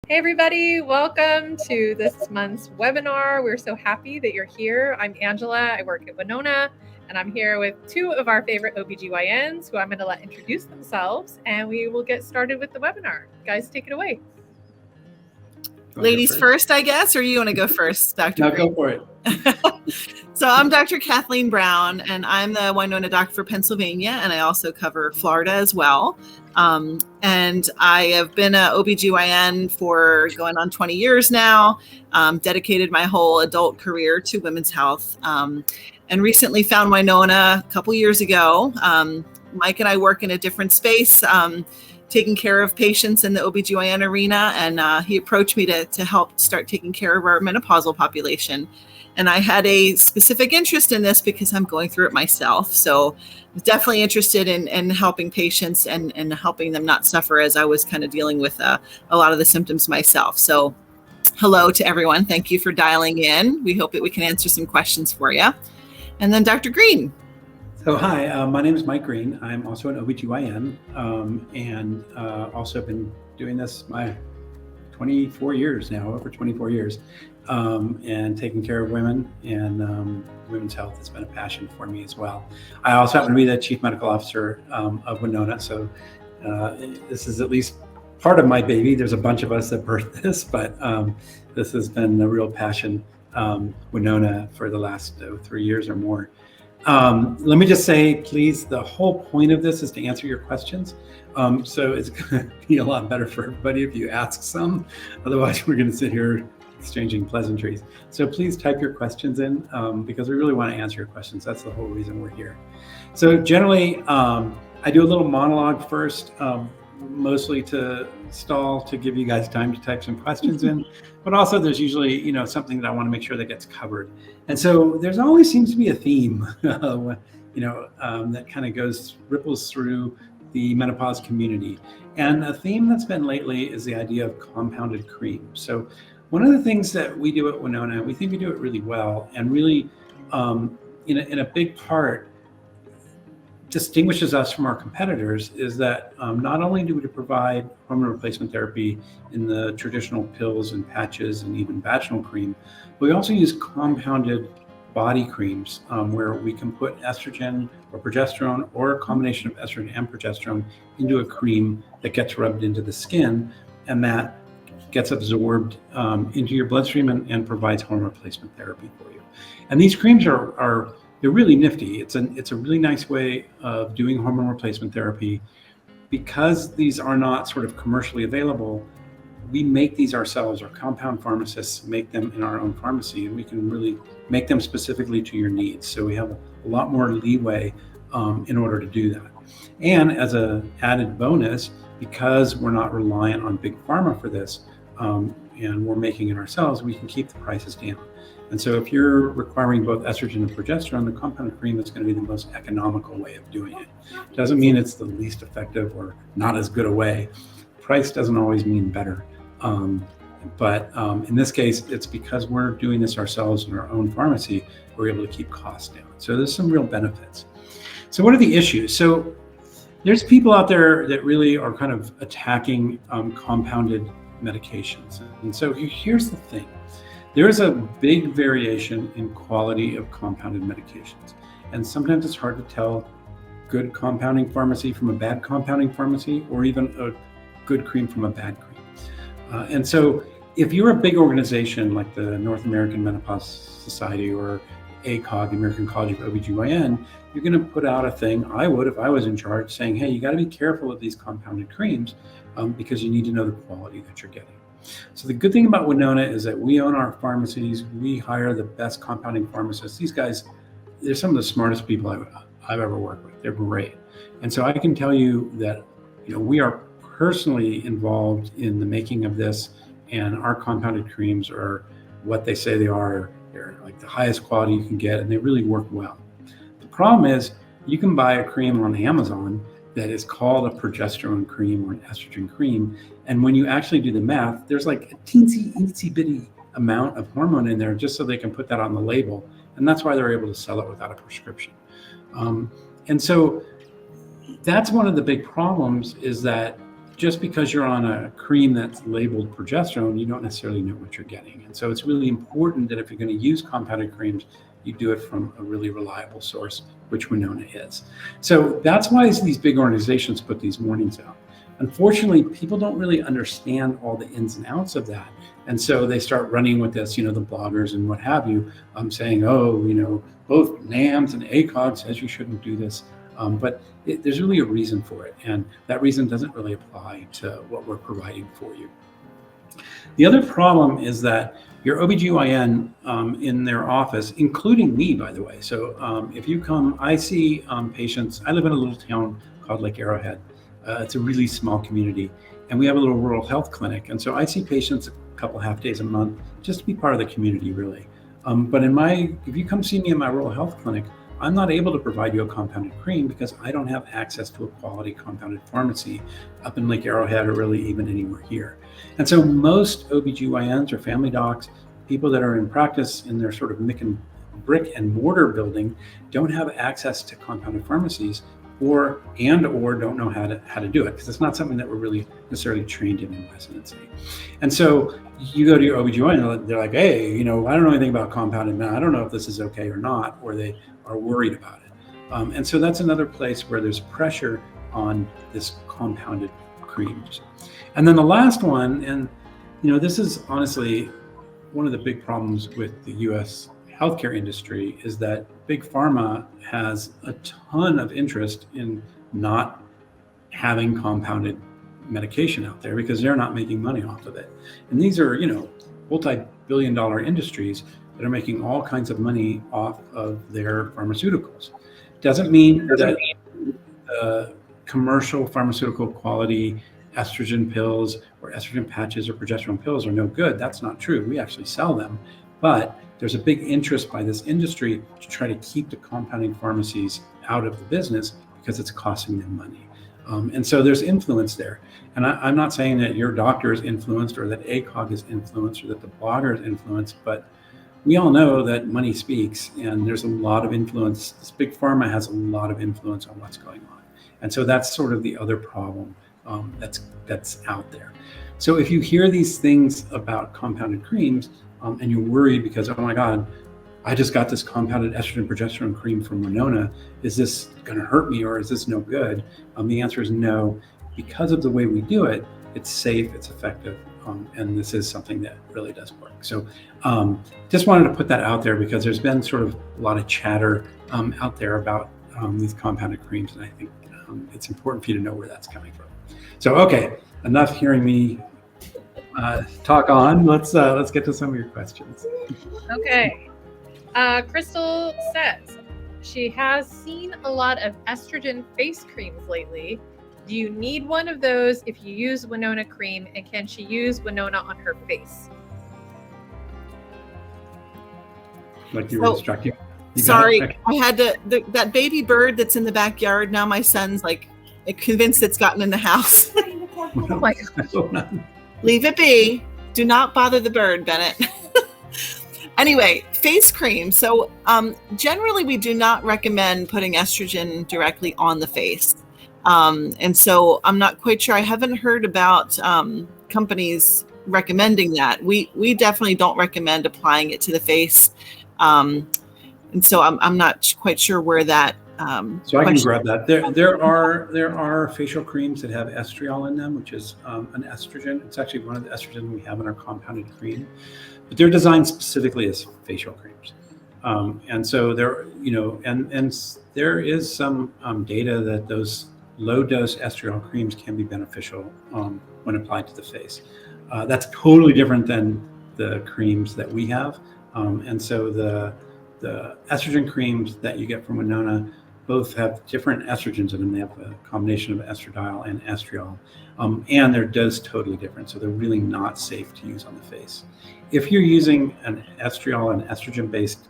Hey everybody, welcome to this month's webinar. We're so happy that you're here. I'm Angela, I work at Winona, and I'm here with two of our favorite OB-GYNs who I'm going to let introduce themselves, and we will get started with the webinar. Guys, take it away. Ladies first, I guess, or you want to go first, Dr. No, go for it. So I'm Dr. Kathleen Brown, and I'm the Winona doctor for Pennsylvania, and I also cover Florida as well. And I have been an OB-GYN for going on 20 years now, dedicated my whole adult career to women's health, and recently found Winona a couple years ago. Mike and I work in a different space, taking care of patients in the OB-GYN arena, and he approached me to help start taking care of our menopausal population. And I had a specific interest in this because I'm going through it myself. So I was definitely interested in helping patients and helping them not suffer as I was kind of dealing with a lot of the symptoms myself. So hello to everyone. Thank you for dialing in. We hope that we can answer some questions for you. And then Dr. Green. So hi, my name is Mike Green. I'm also an OB-GYN and also been doing this my 24 years now, over 24 years, and taking care of women and women's health has been a passion for me as well. I also happen to be the Chief Medical Officer of Winona, so this is at least part of my baby. There's a bunch of us that birthed this, but this has been a real passion, Winona, for the last 3 years or more. Let me just say, please, the whole point of this is to answer your questions. So it's going to be a lot better for everybody if you ask some. Otherwise, we're going to sit here exchanging pleasantries. So please type your questions in because we really want to answer your questions. That's the whole reason we're here. So generally, I do a little monologue first, mostly to stall, to give you guys time to type some questions in. But also there's usually, something that I want to make sure that gets covered. And so there's always seems to be a theme, that kind of ripples through the menopause community. And a theme that's been lately is the idea of compounded cream. So one of the things that we do at Winona, we think we do it really well, and really in a big part distinguishes us from our competitors is that not only do we provide hormone replacement therapy in the traditional pills and patches and even vaginal cream, but we also use compounded body creams where we can put estrogen or progesterone or a combination of estrogen and progesterone into a cream that gets rubbed into the skin, and that gets absorbed into your bloodstream and provides hormone replacement therapy for you. And these creams they're really nifty. It's a really nice way of doing hormone replacement therapy. Because these are not sort of commercially available, we make these ourselves. Our compound pharmacists make them in our own pharmacy, and we can really make them specifically to your needs. So we have a lot more leeway in order to do that. And as an added bonus, because we're not reliant on big pharma for this, and we're making it ourselves, we can keep the prices down. And so if you're requiring both estrogen and progesterone, the compounded cream is going to be the most economical way of doing it. Doesn't mean it's the least effective or not as good a way. Price doesn't always mean better. But in this case, it's because we're doing this ourselves in our own pharmacy, we're able to keep costs down. So there's some real benefits. So what are the issues? So there's people out there that really are kind of attacking compounded medications. And so here's the thing. There is a big variation in quality of compounded medications. And sometimes it's hard to tell good compounding pharmacy from a bad compounding pharmacy, or even a good cream from a bad cream. And so if you're a big organization like the North American Menopause Society or ACOG, the American College of OB-GYN, you're going to put out a thing, I would if I was in charge, saying, hey, you got to be careful of these compounded creams because you need to know the quality that you're getting. So the good thing about Winona is that we own our pharmacies. We hire the best compounding pharmacists. These guys, they're some of the smartest people I've ever worked with. They're great. And so I can tell you that, we are personally involved in the making of this, and our compounded creams are what they say they are. They're like the highest quality you can get, and they really work well. The problem is you can buy a cream on Amazon that is called a progesterone cream or an estrogen cream. And when you actually do the math, there's like a teensy bitty amount of hormone in there just so they can put that on the label. And that's why they're able to sell it without a prescription. And so that's one of the big problems, is that just because you're on a cream that's labeled progesterone, you don't necessarily know what you're getting. And so it's really important that if you're going to use compounded creams, you do it from a really reliable source, which Winona is. So that's why these big organizations put these warnings out. Unfortunately, people don't really understand all the ins and outs of that. And so they start running with this, the bloggers and what have you, saying, both NAMS and ACOG says you shouldn't do this. But there's really a reason for it. And that reason doesn't really apply to what we're providing for you. The other problem is that your OB-GYN in their office, including me, by the way. So if you come, I see patients, I live in a little town called Lake Arrowhead. It's a really small community, and we have a little rural health clinic. And so I see patients a couple half days a month just to be part of the community, really. But if you come see me in my rural health clinic, I'm not able to provide you a compounded cream because I don't have access to a quality compounded pharmacy up in Lake Arrowhead or really even anywhere here. And so most OB-GYNs or family docs, people that are in practice in their sort of brick and mortar building, don't have access to compounded pharmacies or don't know how to do it, because it's not something that we're really necessarily trained in residency. And so you go to your OB-GYN, they're like, hey, I don't know anything about compounded now. I don't know if this is okay or not, or they are worried about it. And so that's another place where there's pressure on this compounded creams. And then the last one, and this is honestly one of the big problems with the US healthcare industry, is that big pharma has a ton of interest in not having compounded medication out there because they're not making money off of it. And these are, multi-billion-dollar industries that are making all kinds of money off of their pharmaceuticals. Doesn't mean that commercial pharmaceutical quality estrogen pills or estrogen patches or progesterone pills are no good. That's not true. We actually sell them, but there's a big interest by this industry to try to keep the compounding pharmacies out of the business because it's costing them money. And so there's influence there. And I'm not saying that your doctor is influenced or that ACOG is influenced or that the blogger is influenced, but we all know that money speaks, and there's a lot of influence. This big pharma has a lot of influence on what's going on. And so that's sort of the other problem that's out there. So if you hear these things about compounded creams and you're worried because, oh my God, I just got this compounded estrogen progesterone cream from Winona, is this going to hurt me or is this no good? The answer is no. Because of the way we do it, it's safe, it's effective, and this is something that really does work. So just wanted to put that out there because there's been sort of a lot of chatter out there about these compounded creams, and I think it's important for you to know where that's coming from. So, okay, enough hearing me talk on. Let's get to some of your questions. Okay. Crystal says she has seen a lot of estrogen face creams lately. Do you need one of those if you use Winona cream, and can she use Winona on her face? Like you were instructing. Sorry, I had that baby bird that's in the backyard. Now my son's convinced it's gotten in the house. Oh my God. Leave it be. Do not bother the bird, Bennett. Anyway, face cream. So generally we do not recommend putting estrogen directly on the face. And so I'm not quite sure. I haven't heard about companies recommending that. We definitely don't recommend applying it to the face. And so I'm not quite sure where that. So I can grab that. There are facial creams that have estriol in them, which is an estrogen. It's actually one of the estrogen we have in our compounded cream, but they're designed specifically as facial creams. And so there, and there is some data that those low dose estriol creams can be beneficial when applied to the face. That's totally different than the creams that we have. And so the estrogen creams that you get from Winona both have different estrogens in them. They have a combination of estradiol and estriol, and their dose totally different. So they're really not safe to use on the face. If you're using an estriol and estrogen-based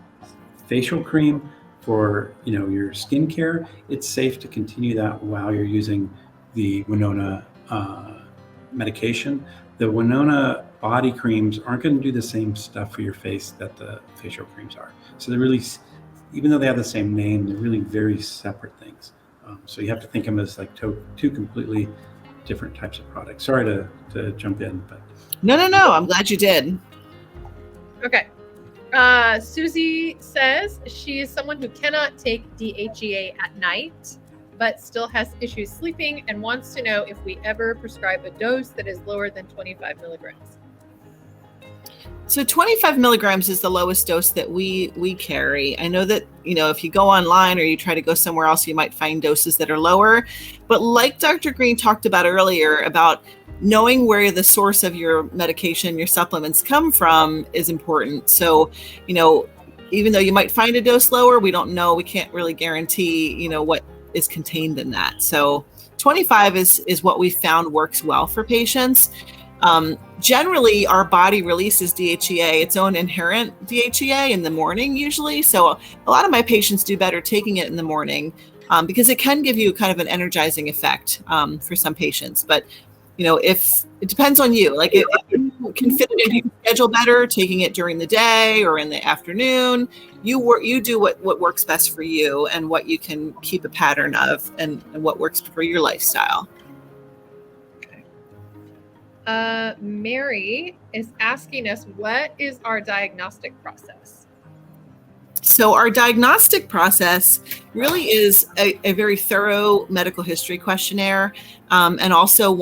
facial cream for your skincare, it's safe to continue that while you're using the Winona medication. The Winona body creams aren't going to do the same stuff for your face that the facial creams are. So they're really, even though they have the same name, they're really very separate things. So you have to think of them as like two completely different types of products. Sorry to jump in, but No. I'm glad you did. Okay. Susie says she is someone who cannot take DHEA at night, but still has issues sleeping and wants to know if we ever prescribe a dose that is lower than 25 milligrams. So 25 milligrams is the lowest dose that we carry. I know that, if you go online or you try to go somewhere else, you might find doses that are lower. But like Dr. Green talked about earlier, about knowing where the source of your medication, your supplements come from is important. So, even though you might find a dose lower, we don't know, we can't really guarantee, what is contained in that. So 25 is what we found works well for patients. Generally, our body releases DHEA, its own inherent DHEA in the morning usually. So a lot of my patients do better taking it in the morning because it can give you kind of an energizing effect for some patients. But if it depends on you, like if you can fit it in your schedule better, taking it during the day or in the afternoon, you do what works best for you and what you can keep a pattern of and what works for your lifestyle. Mary is asking us, what is our diagnostic process? So our diagnostic process really is a very thorough medical history questionnaire, and also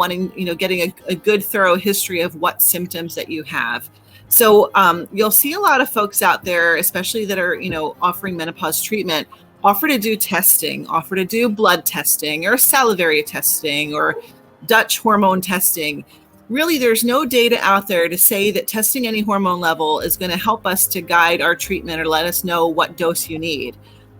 getting a good thorough history of what symptoms that you have. So you'll see a lot of folks out there, especially that are, offering menopause treatment, offer to do testing, offer to do blood testing or salivary testing or Dutch hormone testing. Really, there's no data out there to say that testing any hormone level is going to help us to guide our treatment or let us know what dose you need.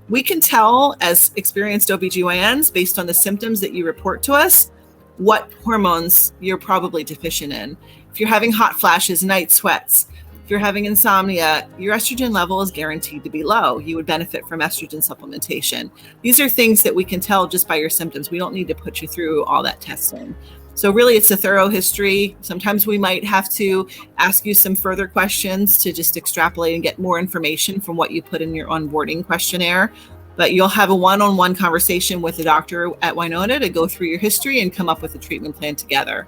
We can tell as experienced OB-GYNs based on the symptoms that you report to us what hormones you're probably deficient in. If you're having hot flashes, night sweats, if you're having insomnia, your estrogen level is guaranteed to be low. You would benefit from estrogen supplementation. These are things that we can tell just by your symptoms. We don't need to put you through all that testing. So really, it's a thorough history. Sometimes we might have to ask you some further questions to just extrapolate and get more information from what you put in your onboarding questionnaire. But you'll have a one-on-one conversation with the doctor at Winona to go through your history and come up with a treatment plan together.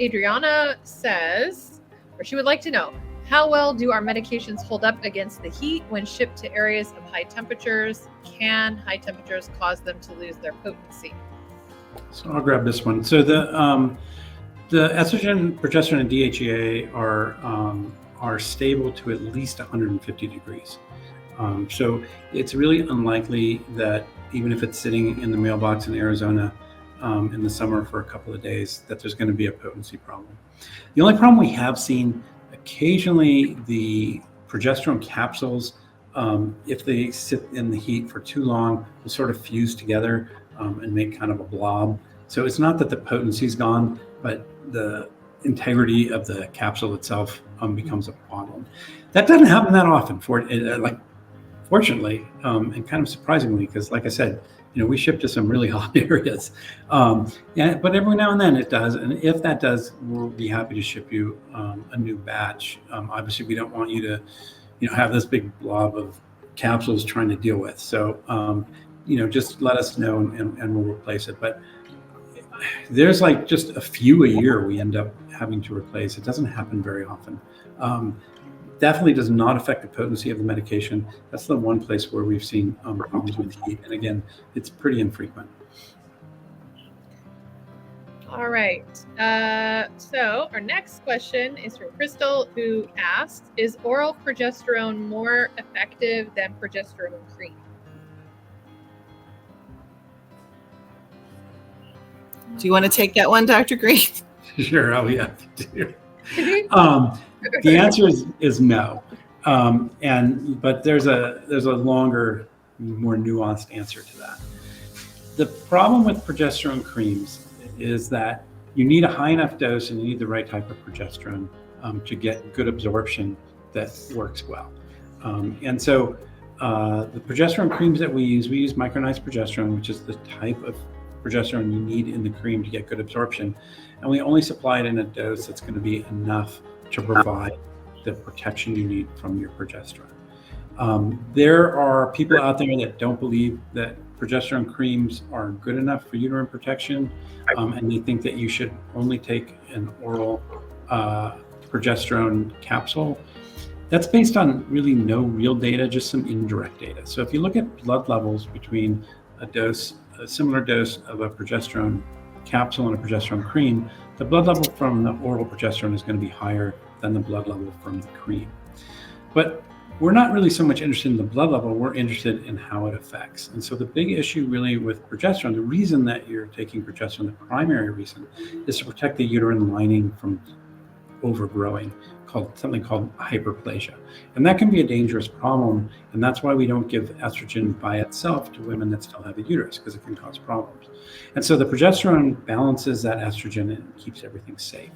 Adriana says, or she would like to know, how well do our medications hold up against the heat when shipped to areas of high temperatures? Can high temperatures cause them to lose their potency? So I'll grab this one. So the estrogen, progesterone, and DHEA are stable to at least 150 degrees. So it's really unlikely that even if it's sitting in the mailbox in Arizona in the summer for a couple of days, that there's going to be a potency problem. The only problem we have seen occasionally, the progesterone capsules, if they sit in the heat for too long, will sort of fuse together and make kind of a blob. So it's not that the potency is gone, but the integrity of the capsule itself becomes a problem. That doesn't happen that often, fortunately, and kind of surprisingly, because like I said, we ship to some really hot areas. But every now and then it does. And if that does, we'll be happy to ship you a new batch. Obviously, we don't want you to, have this big blob of capsules trying to deal with. So, just let us know and we'll replace it. But there's like just a few a year we end up having to replace. It doesn't happen very often. Definitely does not affect the potency of the medication. That's the one place where we've seen problems with heat. And again, it's pretty infrequent. All right. So our next question is from Crystal, who asks, is oral progesterone more effective than progesterone cream? Do you want to take that one, Dr. Green? Sure, I'll be happy to. The answer is no, but there's a longer, more nuanced answer to that. The problem with progesterone creams is that you need a high enough dose and you need the right type of progesterone to get good absorption that works well. And so the progesterone creams that we use micronized progesterone, which is the type of progesterone you need in the cream to get good absorption, and we only supply it in a dose that's going to be enough to provide the protection you need from your progesterone. There are people out there that don't believe that progesterone creams are good enough for uterine protection, and they think that you should only take an oral progesterone capsule. That's based on really no real data, just some indirect data. So if you look at blood levels between a similar dose of a progesterone capsule and a progesterone cream, the blood level from the oral progesterone is going to be higher than the blood level from the cream. But we're not really so much interested in the blood level, we're interested in how it affects. And so the big issue really with progesterone, the reason that you're taking progesterone, the primary reason, is to protect the uterine lining from overgrowing, something called hyperplasia. And that can be a dangerous problem, and that's why we don't give estrogen by itself to women that still have a uterus, because it can cause problems. And so the progesterone balances that estrogen and keeps everything safe.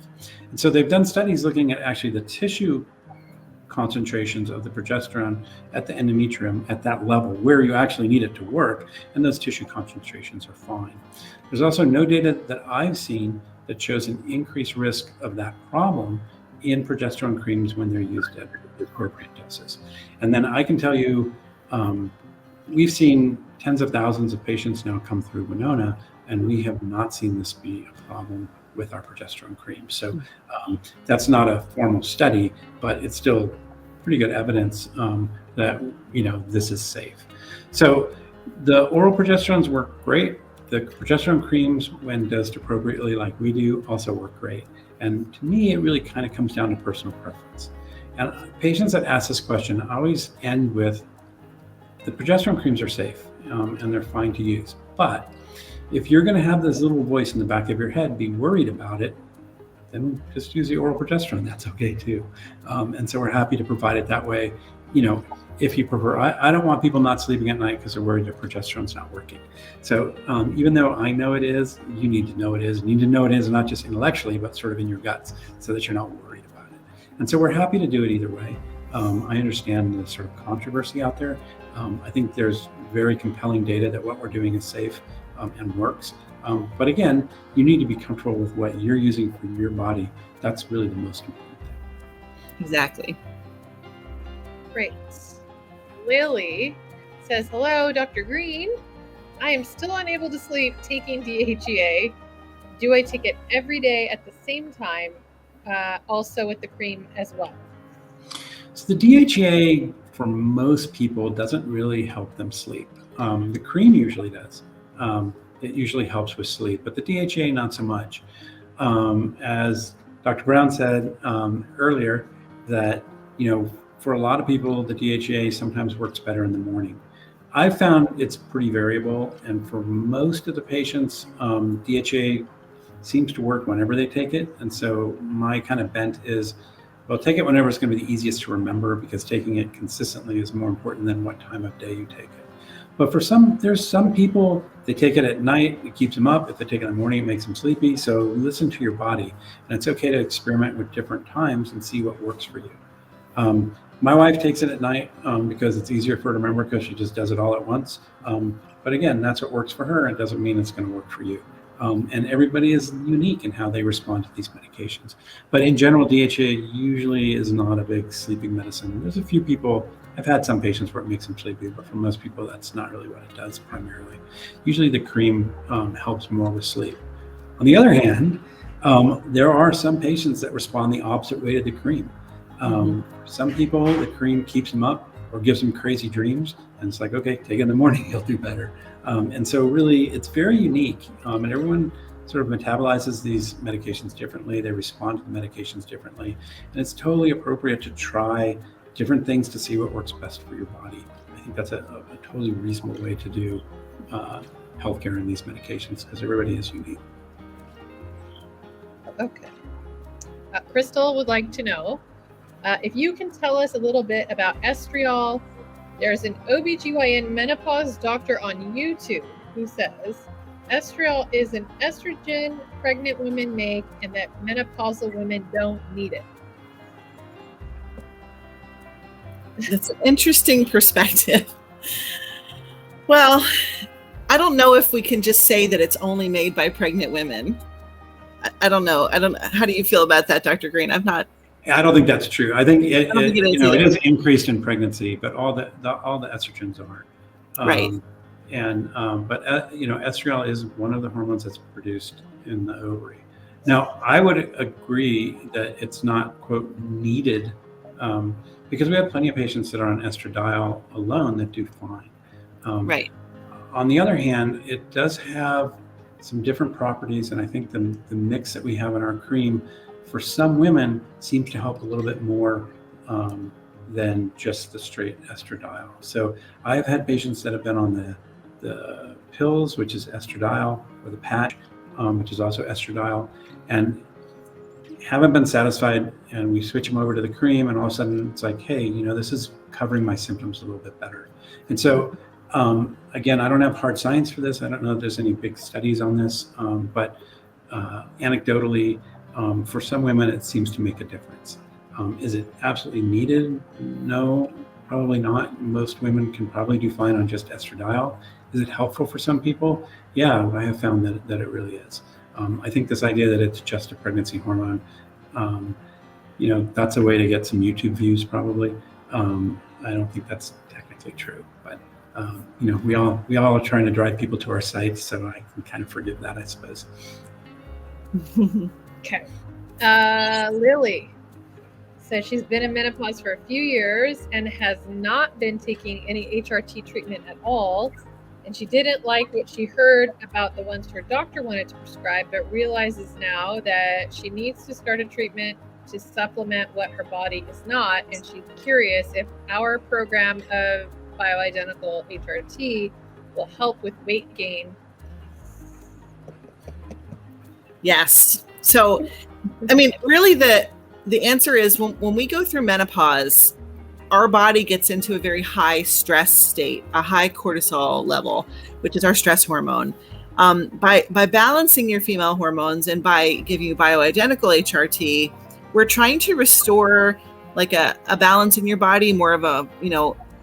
And so they've done studies looking at actually the tissue concentrations of the progesterone at the endometrium at that level where you actually need it to work, and those tissue concentrations are fine. There's also no data that I've seen that shows an increased risk of that problem in progesterone creams when they're used at appropriate doses. And then I can tell you, we've seen tens of thousands of patients now come through Winona, and we have not seen this be a problem with our progesterone cream. So that's not a formal study, but it's still pretty good evidence that this is safe. So the oral progesterones work great. The progesterone creams, when dosed appropriately like we do, also work great. And to me, it really kind of comes down to personal preference. And patients that ask this question always end with, the progesterone creams are safe and they're fine to use. But if you're going to have this little voice in the back of your head be worried about it, then just use the oral progesterone. That's okay too. And so we're happy to provide it that way. If you prefer, I don't want people not sleeping at night because they're worried their progesterone's not working. So even though I know it is, you need to know it is. You need to know it is not just intellectually, but sort of in your guts, so that you're not worried about it. And so we're happy to do it either way. I understand the sort of controversy out there. I think there's very compelling data that what we're doing is safe and works. But again, you need to be comfortable with what you're using for your body. That's really the most important thing. Exactly. Great. Lily says, hello, Dr. Green. I am still unable to sleep taking DHEA. Do I take it every day at the same time, also with the cream as well? So the DHEA, for most people, doesn't really help them sleep. The cream usually does. It usually helps with sleep, but the DHEA, not so much. As Dr. Brown said earlier, that, for a lot of people, the DHEA sometimes works better in the morning. I've found it's pretty variable, and for most of the patients, DHEA seems to work whenever they take it. And so my kind of bent is, well, take it whenever it's going to be the easiest to remember, because taking it consistently is more important than what time of day you take it. But there's some people, they take it at night, it keeps them up. If they take it in the morning, it makes them sleepy. So listen to your body, and it's okay to experiment with different times and see what works for you. My wife takes it at night because it's easier for her to remember, because she just does it all at once. But again, that's what works for her. It doesn't mean it's going to work for you. And everybody is unique in how they respond to these medications. But in general, DHEA usually is not a big sleeping medicine. There's a few people, I've had some patients where it makes them sleepy, but for most people, that's not really what it does primarily. Usually the cream helps more with sleep. On the other hand, there are some patients that respond the opposite way to the cream. Some people, the cream keeps them up or gives them crazy dreams, and it's like, okay, take it in the morning, you'll do better. And so really, it's very unique, and everyone sort of metabolizes these medications differently. They respond to the medications differently, and it's totally appropriate to try different things to see what works best for your body. I think that's a totally reasonable way to do healthcare in these medications, because everybody is unique. Okay. Crystal would like to know if you can tell us a little bit about estriol. There's an OB-GYN menopause doctor on YouTube who says estriol is an estrogen pregnant women make and that menopausal women don't need it. That's an interesting perspective. Well, I don't know if we can just say that it's only made by pregnant women. I don't know. How do you feel about that, Dr. Green? I don't think that's true. I think it is increased in pregnancy, but all the estrogens aren't. Right. And but estriol is one of the hormones that's produced in the ovary. Now, I would agree that it's not, quote, needed, because we have plenty of patients that are on estradiol alone that do fine. Right. On the other hand, it does have some different properties, and I think the mix that we have in our cream for some women seems to help a little bit more than just the straight estradiol. So I've had patients that have been on the pills, which is estradiol, or the patch, which is also estradiol, and haven't been satisfied, and we switch them over to the cream, and all of a sudden it's like, hey, this is covering my symptoms a little bit better. And so again, I don't have hard science for this. I don't know if there's any big studies on this, but anecdotally, for some women, it seems to make a difference. Is it absolutely needed? No, probably not. Most women can probably do fine on just estradiol. Is it helpful for some people? Yeah, I have found that it really is. I think this idea that it's just a pregnancy hormone, that's a way to get some YouTube views probably. I don't think that's technically true, but we all are trying to drive people to our sites, so I can kind of forgive that, I suppose. Okay. Lily says she's been in menopause for a few years and has not been taking any HRT treatment at all. And she didn't like what she heard about the ones her doctor wanted to prescribe, but realizes now that she needs to start a treatment to supplement what her body is not. And she's curious if our program of bioidentical HRT will help with weight gain. Yes. So, really the answer is when we go through menopause, our body gets into a very high stress state, a high cortisol level, which is our stress hormone. By balancing your female hormones and by giving you bioidentical HRT, we're trying to restore like a balance in your body, more of a,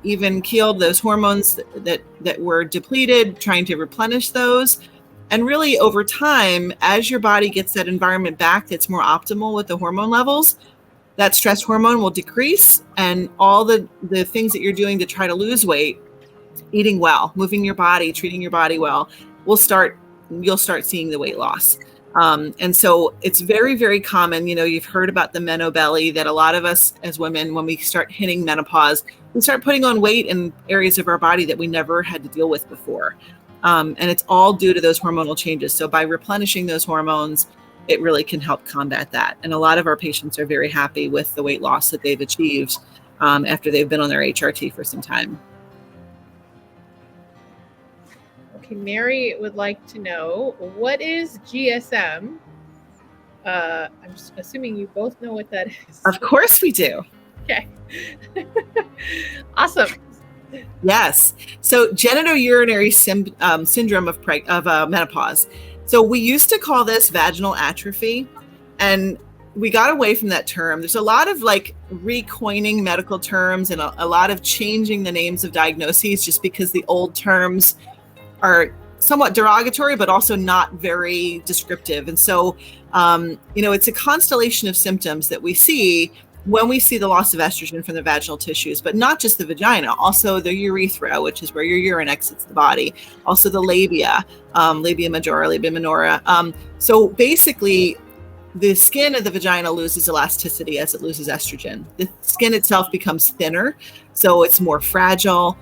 even keeled, those hormones that were depleted, trying to replenish those. And really over time, as your body gets that environment back that's more optimal with the hormone levels, that stress hormone will decrease, and all the things that you're doing to try to lose weight, eating well, moving your body, treating your body well, you'll start seeing the weight loss. And so it's very, very common, you've heard about the menobelly, that a lot of us as women, when we start hitting menopause, we start putting on weight in areas of our body that we never had to deal with before. And it's all due to those hormonal changes. So by replenishing those hormones, it really can help combat that. And a lot of our patients are very happy with the weight loss that they've achieved after they've been on their HRT for some time. Okay, Mary would like to know, what is GSM? I'm just assuming you both know what that is. Of course we do. Okay. Awesome. Yes. So genitourinary syndrome of menopause. So we used to call this vaginal atrophy, and we got away from that term. There's a lot of recoining medical terms and a lot of changing the names of diagnoses just because the old terms are somewhat derogatory, but also not very descriptive. And so, it's a constellation of symptoms that we see when we see the loss of estrogen from the vaginal tissues, but not just the vagina, also the urethra, which is where your urine exits the body, also the labia, labia majora, labia minora. So basically, the skin of the vagina loses elasticity as it loses estrogen. The skin itself becomes thinner, so it's more fragile.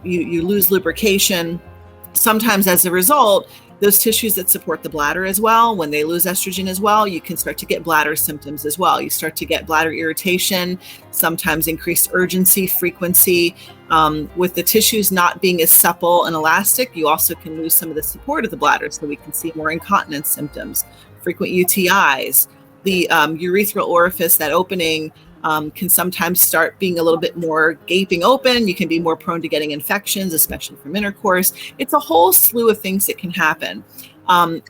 You lose lubrication. Sometimes as a result, those tissues that support the bladder as well, when they lose estrogen as well, you can start to get bladder symptoms as well. You start to get bladder irritation, sometimes increased urgency, frequency. With the tissues not being as supple and elastic, you also can lose some of the support of the bladder. So we can see more incontinence symptoms, frequent UTIs. The urethral orifice, that opening, can sometimes start being a little bit more gaping open. You can be more prone to getting infections, especially from intercourse. It's a whole slew of things that can happen.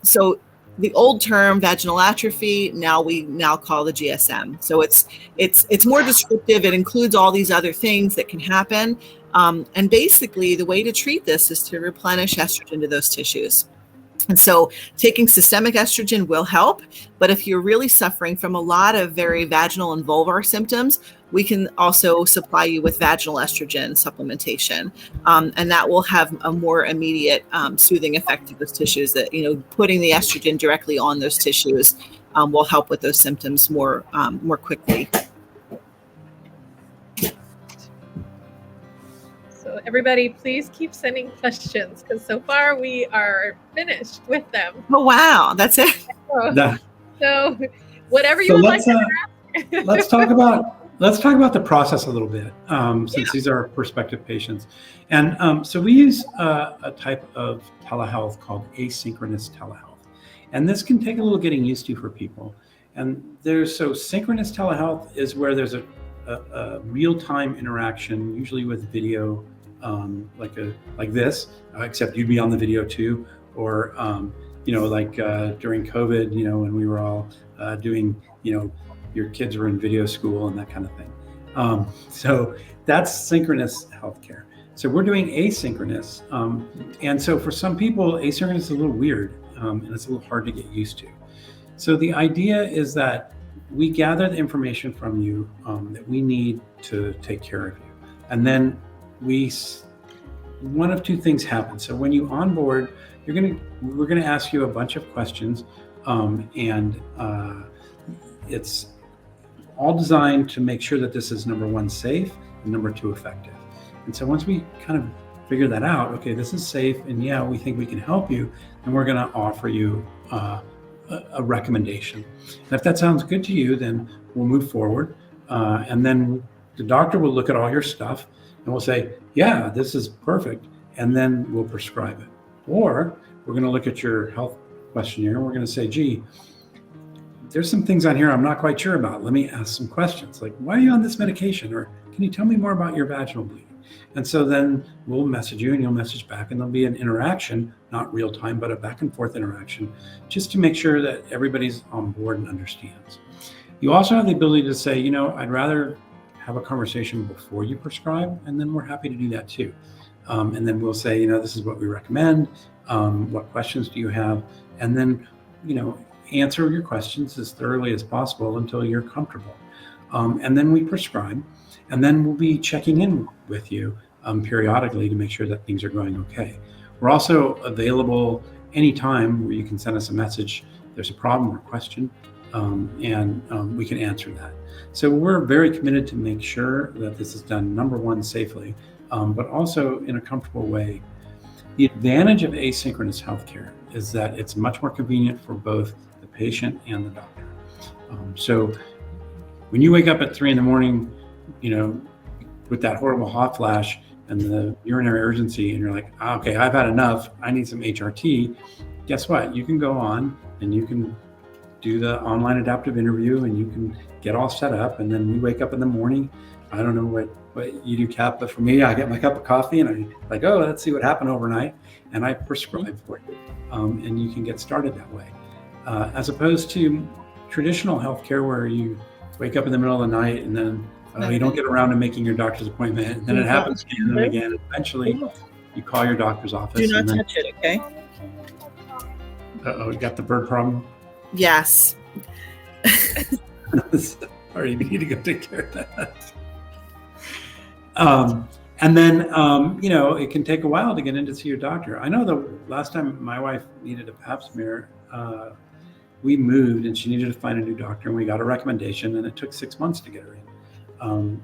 So the old term vaginal atrophy, we call the GSM. So it's more descriptive. It includes all these other things that can happen. And basically the way to treat this is to replenish estrogen to those tissues. And so taking systemic estrogen will help, but if you're really suffering from a lot of very vaginal and vulvar symptoms, we can also supply you with vaginal estrogen supplementation. And that will have a more immediate soothing effect to those tissues. That, putting the estrogen directly on those tissues will help with those symptoms more quickly. So everybody, please keep sending questions, because so far we are finished with them. Oh, wow. That's it. So whatever you would like to ask. Let's talk about the process a little bit, since these are prospective patients. And so we use a type of telehealth called asynchronous telehealth. And this can take a little getting used to for people. And synchronous telehealth is where there's a real-time interaction, usually with video, like this, except you'd be on the video too, or during COVID, when we were all doing, your kids were in video school and that kind of thing. So that's synchronous healthcare. So we're doing asynchronous, and so for some people, asynchronous is a little weird, and it's a little hard to get used to. So the idea is that we gather the information from you that we need to take care of you. And then one of two things happen. So when you onboard, we're going to ask you a bunch of questions, and it's all designed to make sure that this is, number one, safe, and number two, effective. And so once we kind of figure that out, okay, this is safe, and we think we can help you, then we're going to offer you a recommendation. And if that sounds good to you, then we'll move forward. And then the doctor will look at all your stuff and we'll say, yeah, this is perfect. And then we'll prescribe it. Or we're going to look at your health questionnaire and we're going to say, gee, there's some things on here I'm not quite sure about. Let me ask some questions. Like, why are you on this medication? Or can you tell me more about your vaginal bleeding? And so then we'll message you and you'll message back, and there'll be an interaction, not real time, but a back and forth interaction, just to make sure that everybody's on board and understands. You also have the ability to say, I'd rather have a conversation before you prescribe, and then we're happy to do that too. And then we'll say, this is what we recommend. What questions do you have? And then, answer your questions as thoroughly as possible until you're comfortable. And then we prescribe. And then we'll be checking in with you periodically to make sure that things are going okay. We're also available anytime where you can send us a message. There's a problem or question, and we can answer that. So we're very committed to make sure that this is done, number one, safely, but also in a comfortable way. The advantage of asynchronous healthcare is that it's much more convenient for both the patient and the doctor. So when you wake up at 3 a.m, with that horrible hot flash and the urinary urgency, and you're like, okay, I've had enough, I need some HRT. Guess what? You can go on and you can do the online adaptive interview and you can get all set up. And then we wake up in the morning. I don't know what you do, Kat, but for me, I get my cup of coffee and I'm like, let's see what happened overnight. And I prescribe for you. And you can get started that way. As opposed to traditional healthcare where you wake up in the middle of the night and then you don't get around to making your doctor's appointment, and then it happens again and again. And eventually, you call your doctor's office. Do not touch it, okay? You got the bird problem? Yes. Sorry, you need to go take care of that. And then, it can take a while to get in to see your doctor. I know the last time my wife needed a pap smear, we moved and she needed to find a new doctor, and we got a recommendation, and it took 6 months to get her in.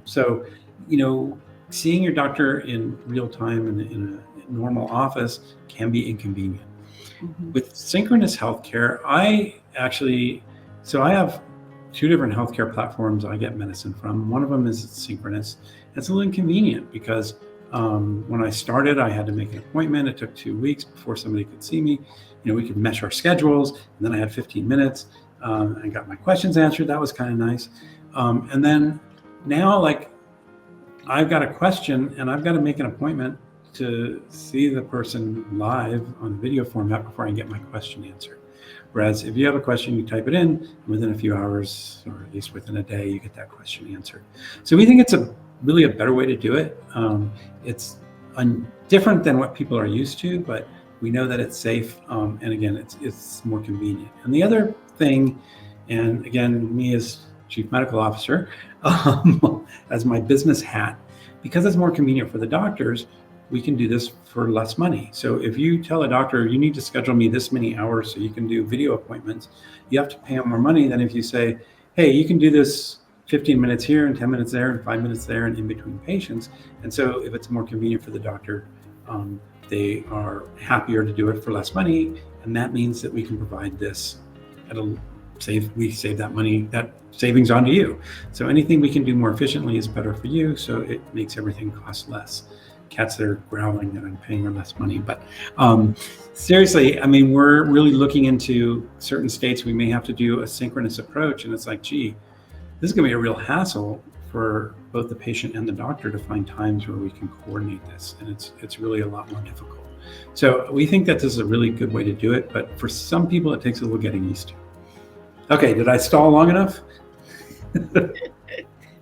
So, seeing your doctor in real time in a normal office can be inconvenient. Mm-hmm. With synchronous healthcare, I have 2 different healthcare platforms I get medicine from. One of them is synchronous. It's a little inconvenient because when I started, I had to make an appointment. It took 2 weeks before somebody could see me. We could mesh our schedules, and then I had 15 minutes. I got my questions answered. That was kind of nice. And then now, I've got a question and I've got to make an appointment to see the person live on video format before I can get my question answered. Whereas if you have a question, you type it in, and within a few hours, or at least within a day, you get that question answered. So we think it's really a better way to do it. It's different than what people are used to, but We know that it's safe, and again, it's more convenient. And the other thing, and again, me as Chief Medical Officer, as my business hat, because it's more convenient for the doctors, we can do this for less money. So if you tell a doctor, you need to schedule me this many hours so you can do video appointments, you have to pay them more money than if you say, hey, you can do this 15 minutes here and 10 minutes there and 5 minutes there and in between patients. And so if it's more convenient for the doctor, they are happier to do it for less money. And that means that we can provide this at we save that money, that savings onto you. So anything we can do more efficiently is better for you. So it makes everything cost less. Cats that are growling that I'm paying her less money. But seriously, I mean, we're really looking into certain states. We may have to do a synchronous approach. And it's like, gee, this is going to be a real hassle for both the patient and the doctor to find times where we can coordinate this. And it's really a lot more difficult. So we think that this is a really good way to do it. But for some people, it takes a little getting used to. Okay, did I stall long enough?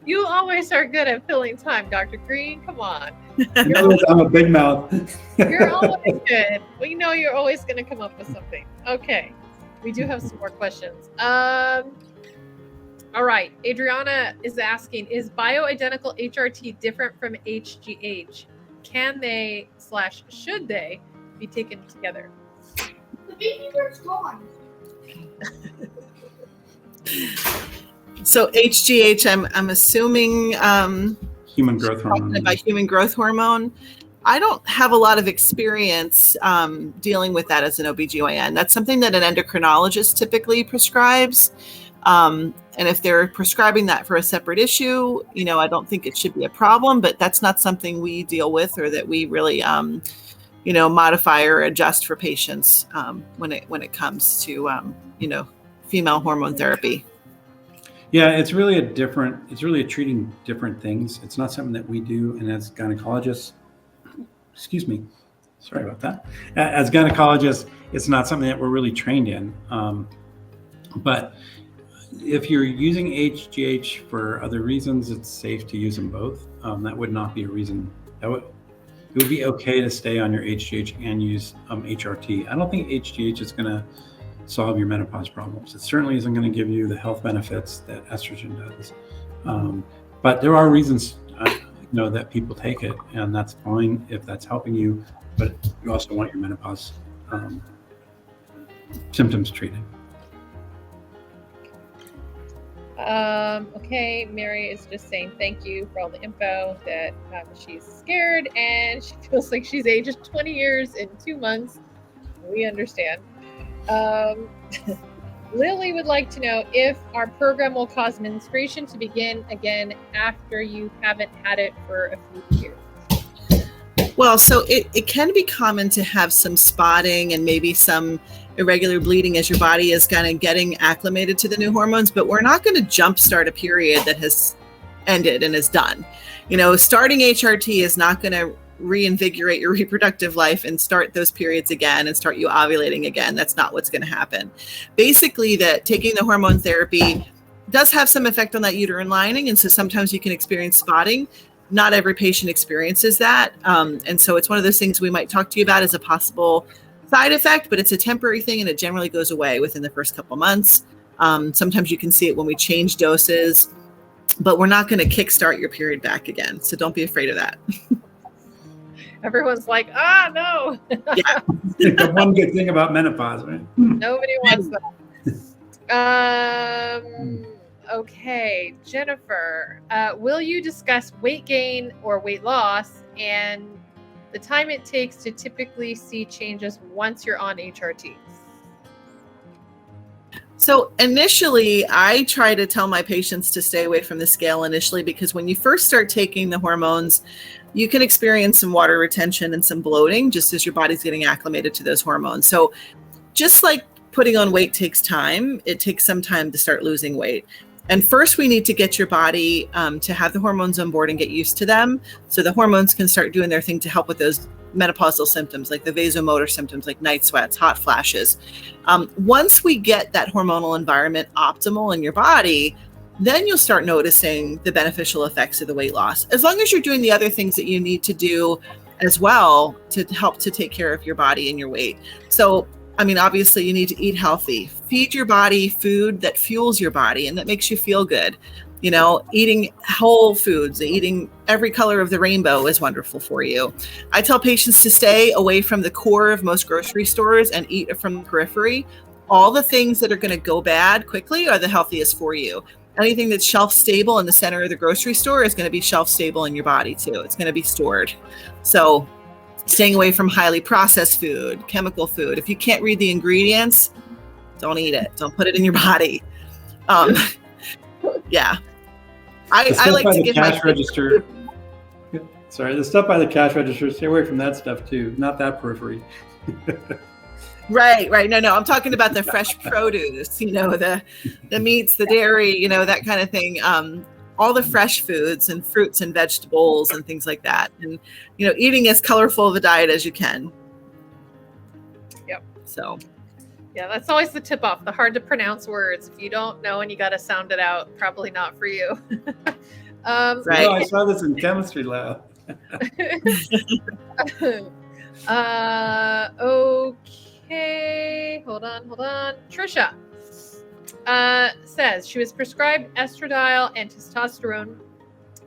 You always are good at filling time, Dr. Green. Come on. I'm a big mouth. You're always good. We know you're always going to come up with something. Okay, we do have some more questions. All right, Adriana is asking, is bioidentical HRT different from HGH? Can they / should they be taken together? The baby bird's gone. So HGH, I'm assuming Human growth hormone. By human growth hormone. I don't have a lot of experience dealing with that as an OB-GYN. That's something that an endocrinologist typically prescribes. And if they're prescribing that for a separate issue, I don't think it should be a problem, but that's not something we deal with or that we really, modify or adjust for patients when it comes to, female hormone therapy. Yeah, it's really a treating different things. It's not something that we do. And as gynecologists, excuse me, sorry about that. As gynecologists, it's not something that we're really trained in. But if you're using HGH for other reasons, it's safe to use them both. That would not be a reason. It would be okay to stay on your HGH and use HRT. I don't think HGH is going to solve your menopause problems. It certainly isn't going to give you the health benefits that estrogen does. But there are reasons, that people take it, and that's fine if that's helping you. But you also want your menopause symptoms treated. Okay, Mary is just saying thank you for all the info, that she's scared and she feels like she's aged 20 years in 2 months. We understand. Lily would like to know if our program will cause menstruation to begin again after you haven't had it for a few years. Well, so it can be common to have some spotting and maybe some irregular bleeding as your body is kind of getting acclimated to the new hormones, but we're not going to jumpstart a period that has ended and is done. Starting HRT is not going to reinvigorate your reproductive life and start those periods again and start you ovulating again. That's not what's going to happen. Basically, that taking the hormone therapy does have some effect on that uterine lining, and so sometimes you can experience spotting. Not every patient experiences that, and so it's one of those things we might talk to you about as a possible side effect, but it's a temporary thing and it generally goes away within the first couple months. Sometimes you can see it when we change doses, but we're not going to kickstart your period back again, so don't be afraid of that. Everyone's like, no. Yeah. The one good thing about menopause, right? Nobody wants that. Okay, Jennifer, will you discuss weight gain or weight loss and the time it takes to typically see changes once you're on HRT? So initially, I try to tell my patients to stay away from the scale initially, because when you first start taking the hormones, you can experience some water retention and some bloating just as your body's getting acclimated to those hormones. So just like putting on weight takes time, it takes some time to start losing weight. And first, we need to get your body to have the hormones on board and get used to them, so the hormones can start doing their thing to help with those menopausal symptoms, like the vasomotor symptoms, like night sweats, hot flashes. Once we get that hormonal environment optimal in your body, then you'll start noticing the beneficial effects of the weight loss. As long as you're doing the other things that you need to do as well to help to take care of your body and your weight. So, I mean, obviously you need to eat healthy. Feed your body food that fuels your body and that makes you feel good. You know, eating whole foods, eating every color of the rainbow is wonderful for you. I tell patients to stay away from the core of most grocery stores and eat from the periphery. All the things that are going to go bad quickly are the healthiest for you. Anything that's shelf stable in the center of the grocery store is going to be shelf stable in your body too. It's going to be stored. So staying away from highly processed food, chemical food. If you can't read the ingredients, don't eat it. Don't put it in your body. Yeah. I like to give cash register. Sorry, the stuff by the cash register, stay away from that stuff too. Not that periphery. Right. No, I'm talking about the fresh produce, you know, the meats, the dairy, you know, that kind of thing. All the fresh foods and fruits and vegetables and things like that. And, you know, eating as colorful of a diet as you can. Yep. So. Yeah, that's always the tip off, the hard to pronounce words. If you don't know and you got to sound it out, probably not for you. Right. No, I saw this in chemistry lab. Okay, hold on. Trisha says she was prescribed estradiol and testosterone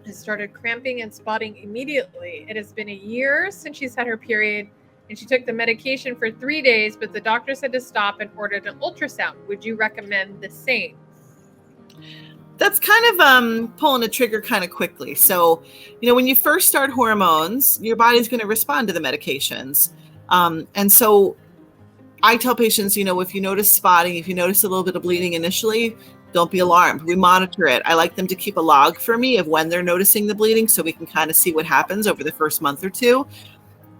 and started cramping and spotting immediately. It has been a year since she's had her period, and she took the medication for 3 days, but the doctor said to stop and ordered an ultrasound. Would you recommend the same? That's kind of pulling a trigger kind of quickly. So, you know, when you first start hormones, your body's going to respond to the medications. And so I tell patients, you know, if you notice spotting, if you notice a little bit of bleeding initially, don't be alarmed. We monitor it. I like them to keep a log for me of when they're noticing the bleeding so we can kind of see what happens over the first month or two.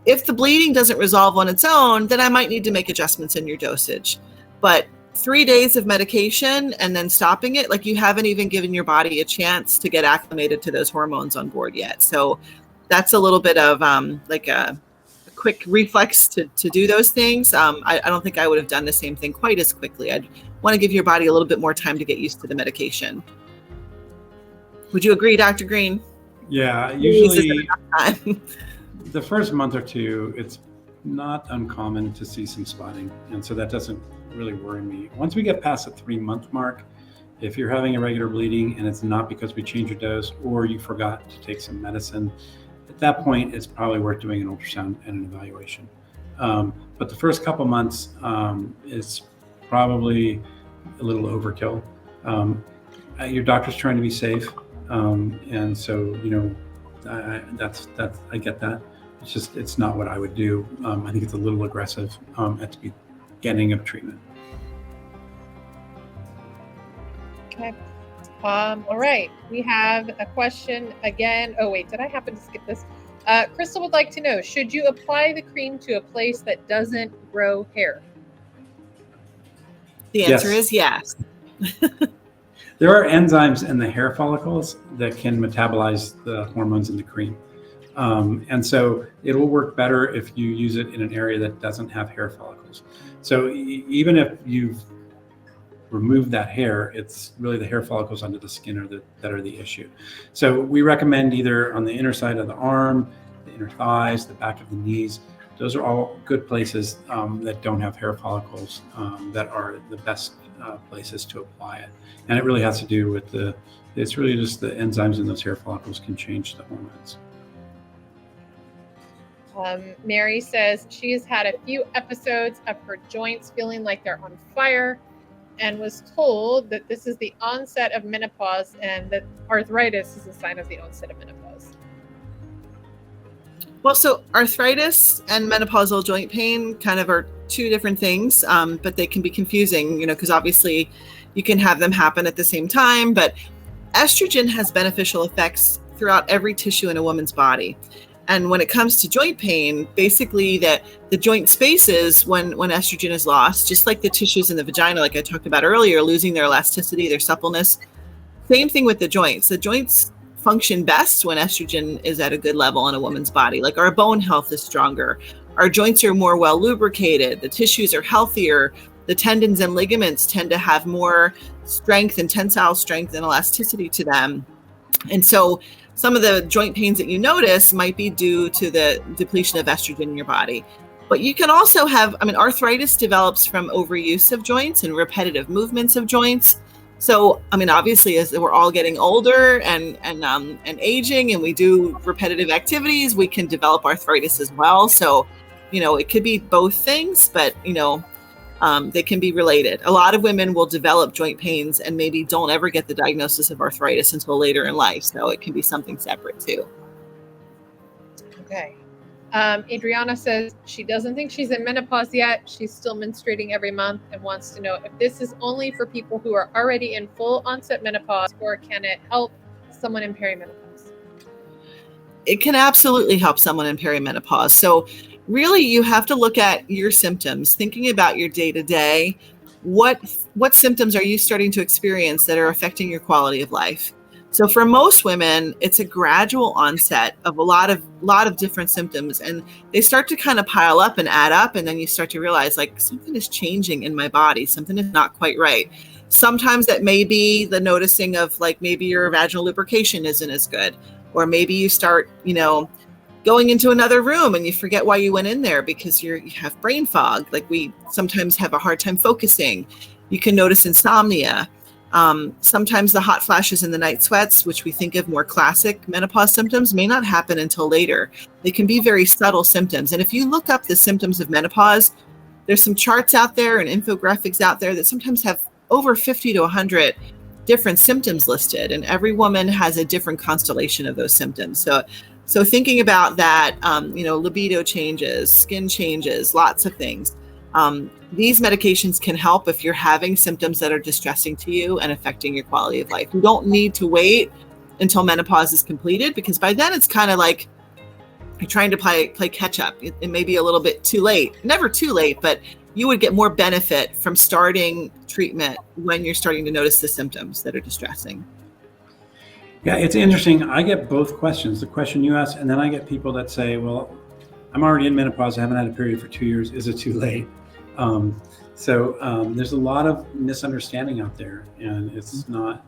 If the bleeding doesn't resolve on its own, then I might need to make adjustments in your dosage. But 3 days of medication and then stopping it, like you haven't even given your body a chance to get acclimated to those hormones on board yet. So that's a little bit of like a quick reflex to do those things. I don't think I would have done the same thing quite as quickly. I'd want to give your body a little bit more time to get used to the medication. Would you agree, Dr. Green? Yeah, usually the first month or two, it's not uncommon to see some spotting. And so that doesn't really worry me. Once we get past the 3-month mark, if you're having irregular bleeding and it's not because we changed your dose or you forgot to take some medicine, at that point, it's probably worth doing an ultrasound and an evaluation. But the first couple months is probably a little overkill. Your doctor's trying to be safe. And so, you know, I get that. It's just, it's not what I would do. I think it's a little aggressive at the beginning of treatment. Okay. All right. We have a question again. Oh, wait, did I happen to skip this? Crystal would like to know, should you apply the cream to a place that doesn't grow hair? The answer is yes. There are enzymes in the hair follicles that can metabolize the hormones in the cream. And so it will work better if you use it in an area that doesn't have hair follicles. So even if you've removed that hair, it's really the hair follicles under the skin that are the issue. So we recommend either on the inner side of the arm, the inner thighs, the back of the knees. Those are all good places that don't have hair follicles that are the best places to apply it. And it really has to do with it's really just the enzymes in those hair follicles can change the hormones. Mary says she has had a few episodes of her joints feeling like they're on fire and was told that this is the onset of menopause and that arthritis is a sign of the onset of menopause. Well, so arthritis and menopausal joint pain kind of are two different things, but they can be confusing, you know, because obviously you can have them happen at the same time, but estrogen has beneficial effects throughout every tissue in a woman's body. And when it comes to joint pain, basically the joint spaces when estrogen is lost, just like the tissues in the vagina, like I talked about earlier, losing their elasticity, their suppleness, same thing with the joints. The joints function best when estrogen is at a good level in a woman's body. Like our bone health is stronger. Our joints are more well lubricated. The tissues are healthier. The tendons and ligaments tend to have more strength and tensile strength and elasticity to them. And so some of the joint pains that you notice might be due to the depletion of estrogen in your body. But you can also have, arthritis develops from overuse of joints and repetitive movements of joints. So, obviously, as we're all getting older and aging, and we do repetitive activities, we can develop arthritis as well. So, it could be both things, but they can be related. A lot of women will develop joint pains and maybe don't ever get the diagnosis of arthritis until later in life. So it can be something separate too. Okay. Adriana says she doesn't think she's in menopause yet. She's still menstruating every month and wants to know if this is only for people who are already in full onset menopause, or can it help someone in perimenopause? It can absolutely help someone in perimenopause. So really, you have to look at your symptoms, thinking about your day-to-day. What symptoms are you starting to experience that are affecting your quality of life? So for most women, it's a gradual onset of a lot of different symptoms, and they start to kind of pile up and add up, and then you start to realize like something is changing in my body, something is not quite right. Sometimes that may be the noticing of like maybe your vaginal lubrication isn't as good, or maybe you start, going into another room and you forget why you went in there because you have brain fog. Like we sometimes have a hard time focusing. You can notice insomnia. Sometimes the hot flashes and the night sweats, which we think of more classic menopause symptoms, may not happen until later. They can be very subtle symptoms. And if you look up the symptoms of menopause, there's some charts out there and infographics out there that sometimes have over 50 to 100 different symptoms listed. And every woman has a different constellation of those symptoms. So thinking about that, libido changes, skin changes, lots of things. These medications can help if you're having symptoms that are distressing to you and affecting your quality of life. You don't need to wait until menopause is completed, because by then it's kind of like you're trying to play catch up. It may be a little bit too late. Never too late, but you would get more benefit from starting treatment when you're starting to notice the symptoms that are distressing. Yeah, it's interesting. I get both questions. The question you asked, and then I get people that say, well, I'm already in menopause. I haven't had a period for 2 years. Is it too late? There's a lot of misunderstanding out there, and it's not,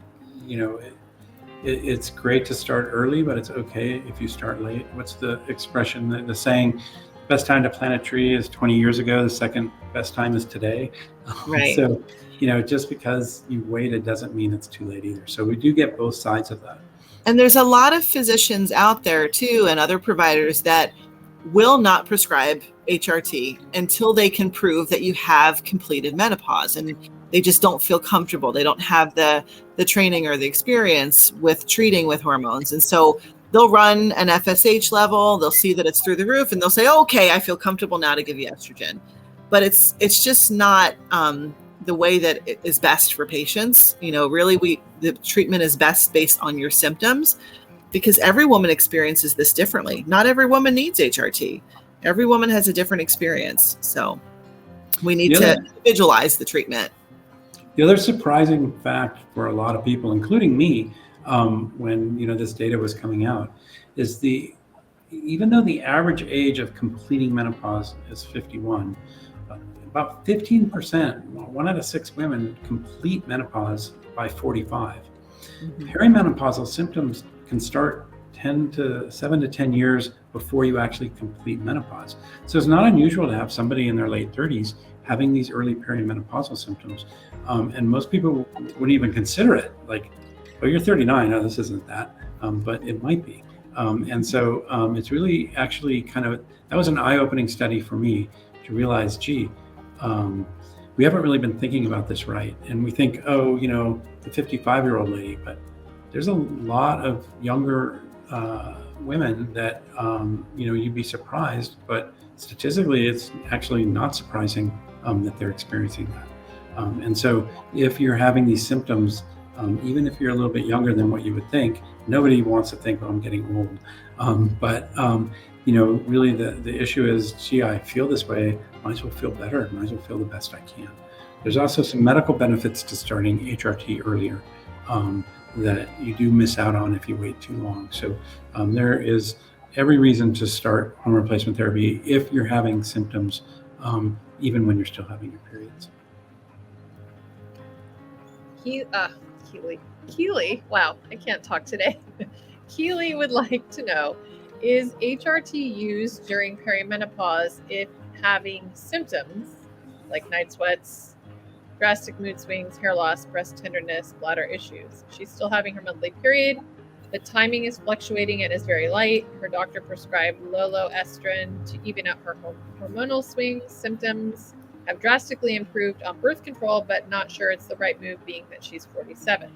it's great to start early, but it's okay if you start late. What's the expression, the saying, best time to plant a tree is 20 years ago. The second best time is today. Right. So, just because you waited doesn't mean it's too late either. So we do get both sides of that. And there's a lot of physicians out there too, and other providers that will not prescribe HRT until they can prove that you have completed menopause, and they just don't feel comfortable. They don't have the training or the experience with treating with hormones. And so they'll run an FSH level, they'll see that it's through the roof, and they'll say, okay, I feel comfortable now to give you estrogen. But it's just not the way that it is best for patients. Really the treatment is best based on your symptoms, because every woman experiences this differently. Not every woman needs HRT. Every woman has a different experience. So we need to individualize the treatment. The other surprising fact for a lot of people, including me, when this data was coming out, is even though the average age of completing menopause is 51, about 15%, 1 out of 6 women complete menopause by 45. Mm-hmm. Perimenopausal symptoms can start 7 to 10 years before you actually complete menopause. So it's not unusual to have somebody in their late 30s having these early perimenopausal symptoms. And most people wouldn't even consider it. Like, oh, you're 39, no, this isn't that, but it might be. It's really actually that was an eye-opening study for me to realize, we haven't really been thinking about this right. And we think, the 55-year-old lady, but there's a lot of younger women that, you'd be surprised, but statistically, it's actually not surprising that they're experiencing that. And so if you're having these symptoms, even if you're a little bit younger than what you would think, nobody wants to think, oh, I'm getting old. Really the issue is, I feel this way, might as well feel better, might as well feel the best I can. There's also some medical benefits to starting HRT earlier that you do miss out on if you wait too long. So there is every reason to start hormone replacement therapy if you're having symptoms, Keely, wow, I can't talk today. Keely would like to know, is HRT used during perimenopause if having symptoms like night sweats, drastic mood swings, hair loss, breast tenderness, bladder issues? She's still having her monthly period. The timing is fluctuating and is very light. Her doctor prescribed low estrogen to even out her hormonal swings. Symptoms have drastically improved on birth control, but not sure it's the right move being that she's 47.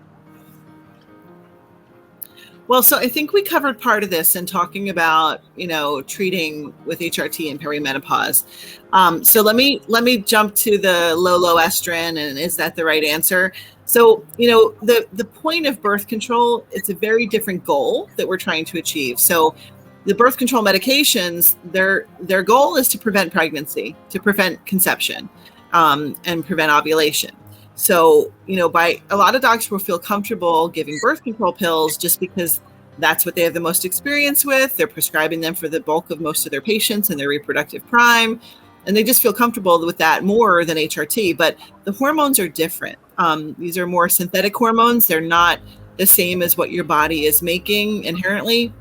Well, so I think we covered part of this in talking about, treating with HRT and perimenopause. So let me jump to the low estrogen, and is that the right answer? So, the point of birth control, it's a very different goal that we're trying to achieve. So the birth control medications, their goal is to prevent pregnancy, to prevent conception, and prevent ovulation. So, by a lot of doctors will feel comfortable giving birth control pills just because that's what they have the most experience with. They're prescribing them for the bulk of most of their patients in their reproductive prime. And they just feel comfortable with that more than HRT. But the hormones are different. These are more synthetic hormones. They're not the same as what your body is making inherently.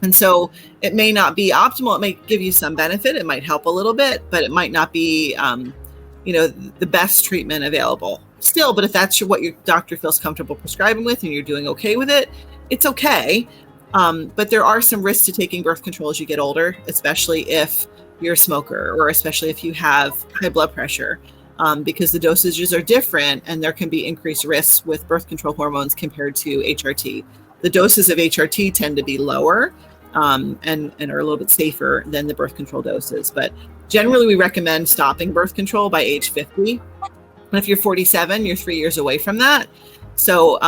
And so it may not be optimal. It may give you some benefit. It might help a little bit, but it might not be the best treatment available still. But if that's what your doctor feels comfortable prescribing with and you're doing okay with it, it's okay. But there are some risks to taking birth control as you get older, especially if you're a smoker or especially if you have high blood pressure, because the dosages are different and there can be increased risks with birth control hormones compared to HRT. The doses of HRT tend to be lower and are a little bit safer than the birth control doses. But generally, we recommend stopping birth control by age 50. And if you're 47, you're 3 years away from that. So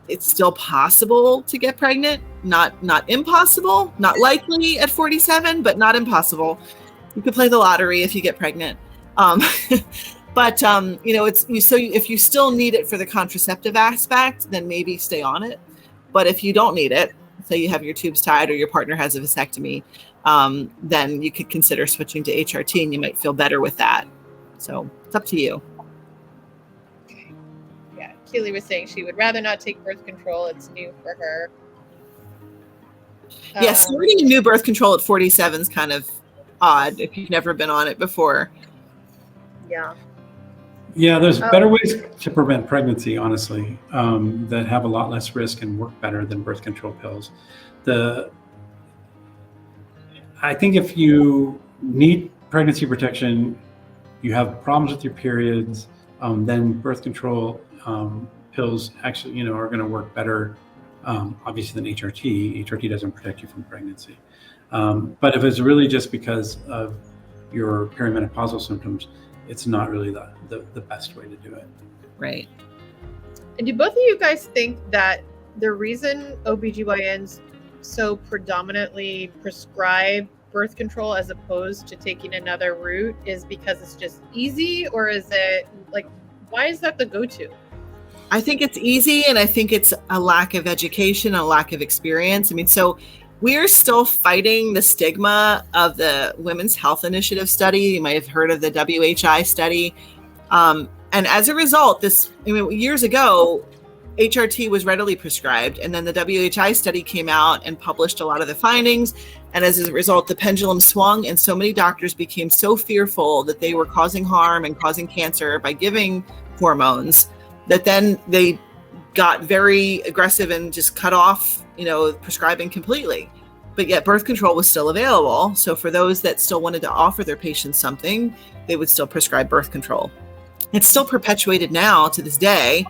it's still possible to get pregnant, not impossible, not likely at 47, but not impossible. You could play the lottery if you get pregnant. But if you still need it for the contraceptive aspect, then maybe stay on it. But if you don't need it, say you have your tubes tied or your partner has a vasectomy, then you could consider switching to HRT and you might feel better with that. So it's up to you. Yeah, Keely was saying she would rather not take birth control. It's new for her. Yes, starting a new birth control at 47 is kind of odd if you've never been on it before. Yeah. Yeah, there's better ways to prevent pregnancy, honestly, that have a lot less risk and work better than birth control pills. I think if you need pregnancy protection, you have problems with your periods, then birth control pills actually, are going to work better, obviously, than HRT. HRT doesn't protect you from pregnancy. But if it's really just because of your perimenopausal symptoms, it's not really the best way to do it. Right. And do both of you guys think that the reason OB-GYNs so predominantly prescribe birth control as opposed to taking another route is because it's just easy, or is it why is that the go-to? I think it's easy, and I think it's a lack of education, a lack of experience. So we're still fighting the stigma of the Women's Health Initiative study. You might have heard of the DHEA study. And as a result, years ago, HRT was readily prescribed. And then the DHEA study came out and published a lot of the findings. And as a result, the pendulum swung, and so many doctors became so fearful that they were causing harm and causing cancer by giving hormones that then they got very aggressive and just cut off prescribing completely. But yet birth control was still available. So for those that still wanted to offer their patients something, they would still prescribe birth control. It's still perpetuated now to this day.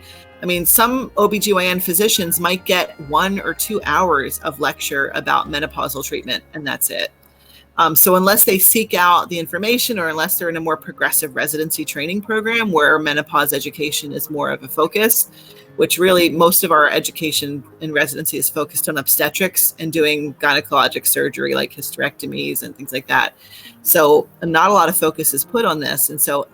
Some OB-GYN physicians might get 1 or 2 hours of lecture about menopausal treatment, and that's it. So unless they seek out the information, or unless they're in a more progressive residency training program where menopause education is more of a focus, which really most of our education in residency is focused on obstetrics and doing gynecologic surgery like hysterectomies and things like that. So not a lot of focus is put on this. And so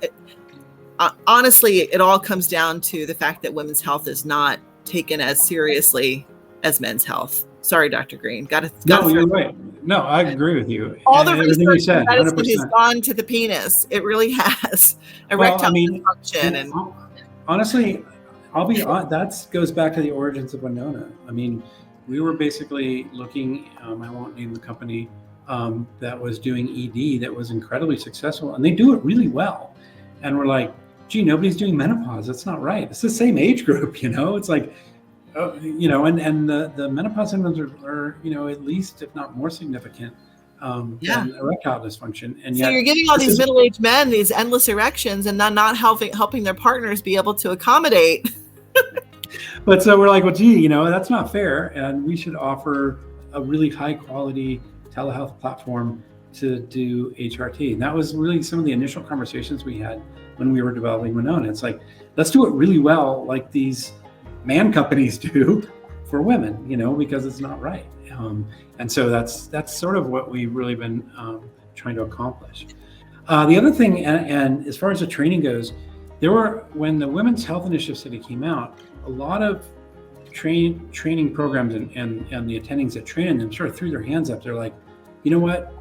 honestly, it all comes down to the fact that women's health is not taken as seriously as men's health. Sorry, Dr. Green. No, you're right. No, I agree with you. All the research said, medicine has gone to the penis. It really has. Erectile dysfunction. Honestly, I'll be on. That goes back to the origins of Winona. I mean, we were basically looking. I won't name the company that was doing ED that was incredibly successful, and they do it really well. And we're like, gee, nobody's doing menopause. That's not right. It's the same age group, It's like, and the menopause symptoms are at least, if not more significant than erectile dysfunction. And so yet, you're giving all these middle-aged men these endless erections and not helping their partners be able to accommodate. But so we're like, well, gee, that's not fair. And we should offer a really high quality telehealth platform to do HRT. And that was really some of the initial conversations we had when we were developing Winona. It's like, let's do it really well, like these man companies do for women, because it's not right. And so that's sort of what we've really been trying to accomplish. The other thing, and as far as the training goes, when the Women's Health Initiative study came out, a lot of training programs and the attendings that train them sort of threw their hands up. They're like, you know what?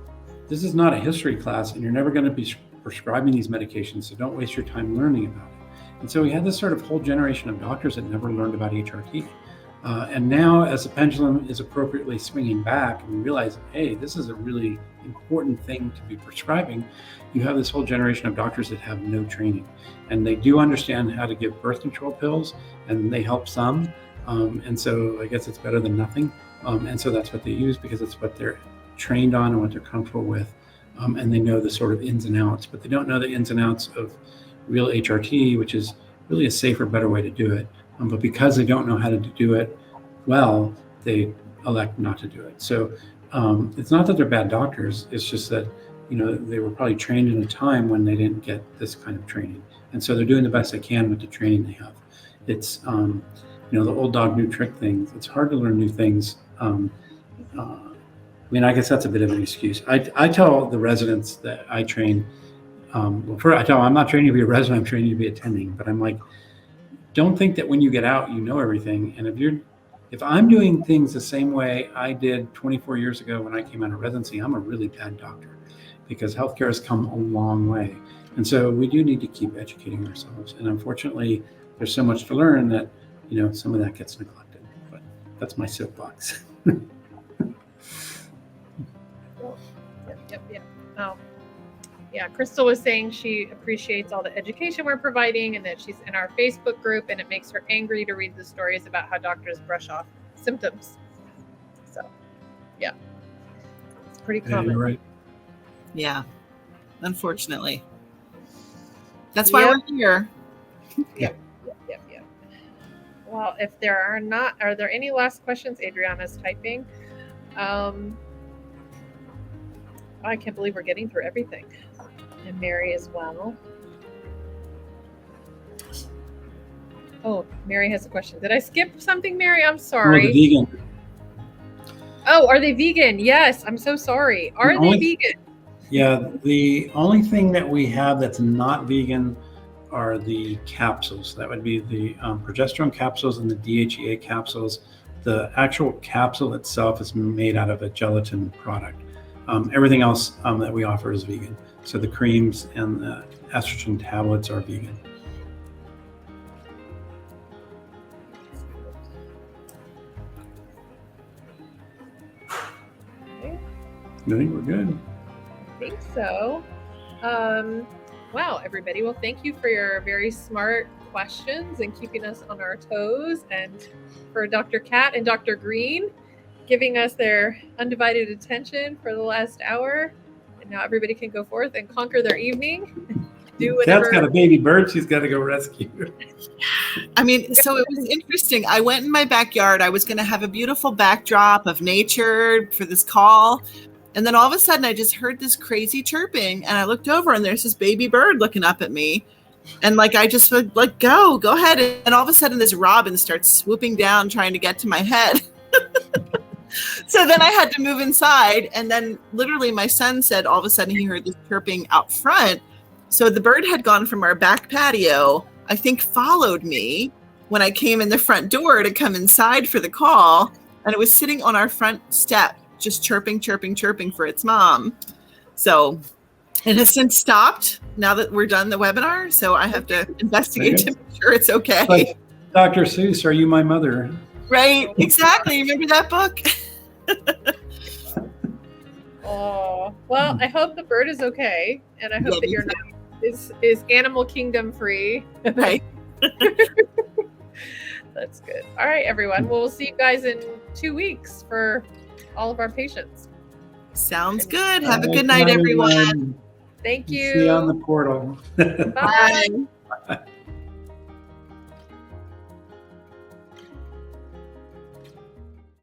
This is not a history class, and you're never going to be prescribing these medications, so don't waste your time learning about it. And so we had this sort of whole generation of doctors that never learned about HRT. And now, as the pendulum is appropriately swinging back, and we realize, hey, this is a really important thing to be prescribing, you have this whole generation of doctors that have no training. And they do understand how to give birth control pills, and they help some. And so I guess it's better than nothing. And so that's what they use because it's what they're trained on and what they're comfortable with. And they know the sort of ins and outs, but they don't know the ins and outs of real HRT, which is really a safer, better way to do it. But because they don't know how to do it well, they elect not to do it. So it's not that they're bad doctors. It's just that, they were probably trained in a time when they didn't get this kind of training. And so they're doing the best they can with the training they have. It's, the old dog, new trick thing. It's hard to learn new things. I guess that's a bit of an excuse. I tell the residents that I train, I tell them I'm not training you to be a resident, I'm training you to be attending. But I'm like, don't think that when you get out, you know everything. And if I'm doing things the same way I did 24 years ago when I came out of residency, I'm a really bad doctor because healthcare has come a long way. And so we do need to keep educating ourselves. And unfortunately, there's so much to learn that, some of that gets neglected. But that's my soapbox. Yep. Yeah, Crystal was saying she appreciates all the education we're providing and that she's in our Facebook group, and it makes her angry to read the stories about how doctors brush off symptoms. So, yeah, it's pretty common. You're right. Yeah, unfortunately. That's why we're here. Yep. Well, if there are there any last questions? Adriana's typing. I can't believe we're getting through everything. And Mary as well. Oh, Mary has a question. Did I skip something, Mary? I'm sorry. Oh, the vegan. Oh, are they vegan? Yes, I'm so sorry. Are they vegan? Yeah, the only thing that we have that's not vegan are the capsules. That would be the progesterone capsules and the DHEA capsules. The actual capsule itself is made out of a gelatin product. Everything else that we offer is vegan. So the creams and the estrogen tablets are vegan. Okay. I think we're good. I think so. Wow, everybody. Well, thank you for your very smart questions and keeping us on our toes, and for Dr. Kat and Dr. Green giving us their undivided attention for the last hour. And now everybody can go forth and conquer their evening. Do whatever. Kat's got a baby bird she's got to go rescue. So it was interesting. I went in my backyard. I was going to have a beautiful backdrop of nature for this call. And then all of a sudden I just heard this crazy chirping, and I looked over and there's this baby bird looking up at me. And I just would go ahead. And all of a sudden this robin starts swooping down, trying to get to my head. So then I had to move inside. And then literally my son said all of a sudden he heard this chirping out front. So the bird had gone from our back patio, I think followed me when I came in the front door to come inside for the call. And it was sitting on our front step, just chirping for its mom. So it has since stopped now that we're done the webinar. So I have to investigate to make sure it's okay. Dr. Seuss, are you my mother? Right, exactly. Remember that book? Oh, well, I hope the bird is okay, and I hope Yeah, that me your too. night is animal kingdom free. Right. That's good. All right, everyone. Well, we'll see you guys in 2 weeks for all of our patients. Sounds good. Have a All good right, night, everyone. Thank you. See you on the portal. Bye. Bye.